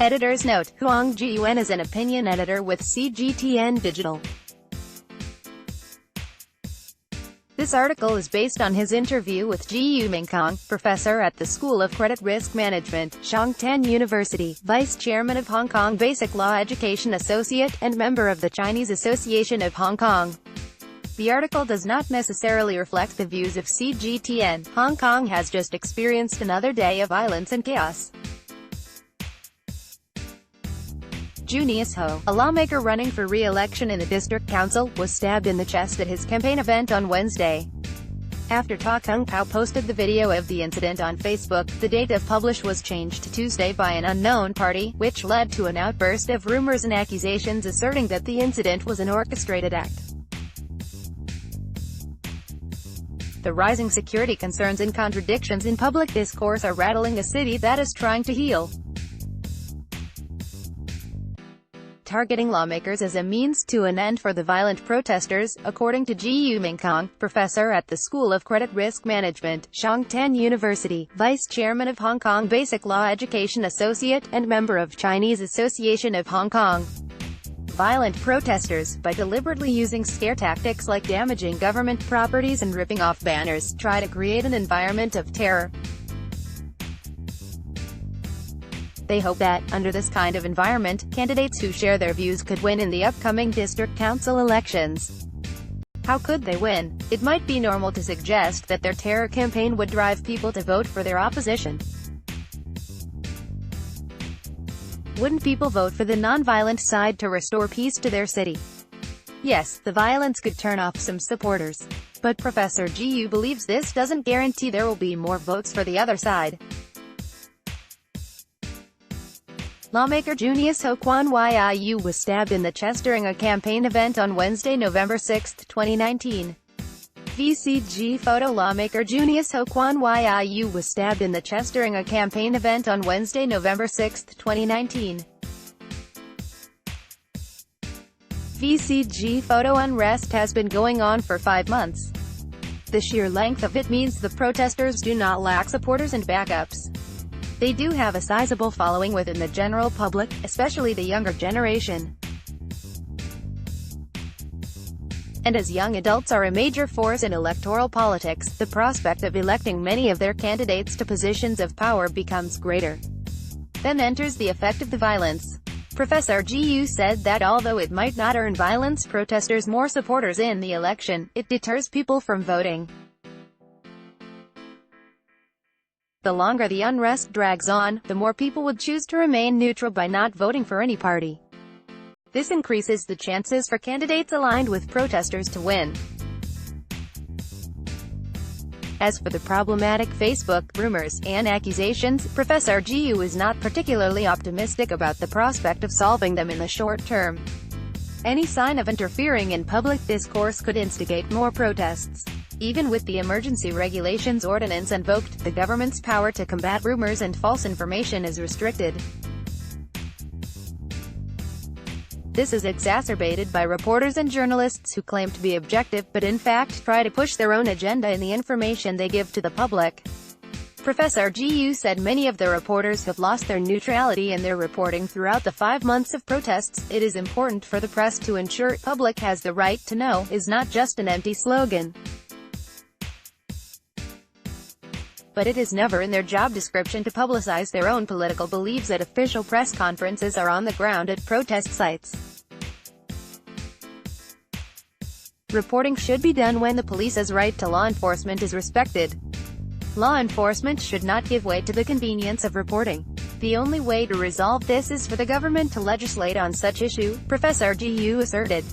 Editor's note: Huang Jiyuan is an opinion editor with CGTN Digital. This article is based on his interview with Huang, professor at the School of Credit Risk Management, Chongtan University, vice chairman of Hong Kong Basic Law Education Associate, and member of the Chinese Association of Hong Kong. The article does not necessarily reflect the views of CGTN. Hong Kong has just experienced another day of violence and chaos. Junius Ho, a lawmaker running for re-election in the district council, was stabbed in the chest at his campaign event on Wednesday. After Ta Kung Pao posted the video of the incident on Facebook, the date of publish was changed to Tuesday by an unknown party, which led to an outburst of rumors and accusations asserting that the incident was an orchestrated act. The rising security concerns and contradictions in public discourse are rattling a city that is trying to heal. Targeting lawmakers as a means to an end for the violent protesters, according to Huang, professor at the School of Credit Risk Management, Chongtan University, vice chairman of Hong Kong Basic Law Education Associate, and member of Chinese Association of Hong Kong. Violent protesters, by deliberately using scare tactics like damaging government properties and ripping off banners, try to create an environment of terror. They hope that, under this kind of environment, candidates who share their views could win in the upcoming district council elections. How could they win? It might be normal to suggest that their terror campaign would drive people to vote for their opposition. Wouldn't people vote for the non-violent side to restore peace to their city? Yes, the violence could turn off some supporters. But Professor Jiu believes this doesn't guarantee there will be more votes for the other side. Lawmaker Junius Ho Huang Jiyuan was stabbed in the chest during a campaign event on Wednesday, November 6, 2019. VCG photo. Lawmaker Junius Ho Huang Jiyuan was stabbed in the chest during a campaign event on Wednesday, November 6, 2019. VCG photo. Unrest has been going on for 5 months. The sheer length of it means the protesters do not lack supporters and backups. They do have a sizable following within the general public, especially the younger generation. And as young adults are a major force in electoral politics, the prospect of electing many of their candidates to positions of power becomes greater. Then enters the effect of the violence. Professor Jiu said that although it might not earn violence protesters more supporters in the election, it deters people from voting. The longer the unrest drags on, the more people would choose to remain neutral by not voting for any party. This increases the chances for candidates aligned with protesters to win. As for the problematic Facebook rumors and accusations, Professor Jiu is not particularly optimistic about the prospect of solving them in the short term. Any sign of interfering in public discourse could instigate more protests. Even with the Emergency Regulations Ordinance invoked, the government's power to combat rumors and false information is restricted. This is exacerbated by reporters and journalists who claim to be objective but in fact try to push their own agenda in the information they give to the public. Professor Jiu said many of the reporters have lost their neutrality in their reporting throughout the 5 months of protests. It is important for the press to ensure public has the right to know is not just an empty slogan. But it is never in their job description to publicize their own political beliefs at official press conferences or on the ground at protest sites. Reporting should be done when the police's right to law enforcement is respected. Law enforcement should not give way to the convenience of reporting. The only way to resolve this is for the government to legislate on such issue, Professor Jiu asserted.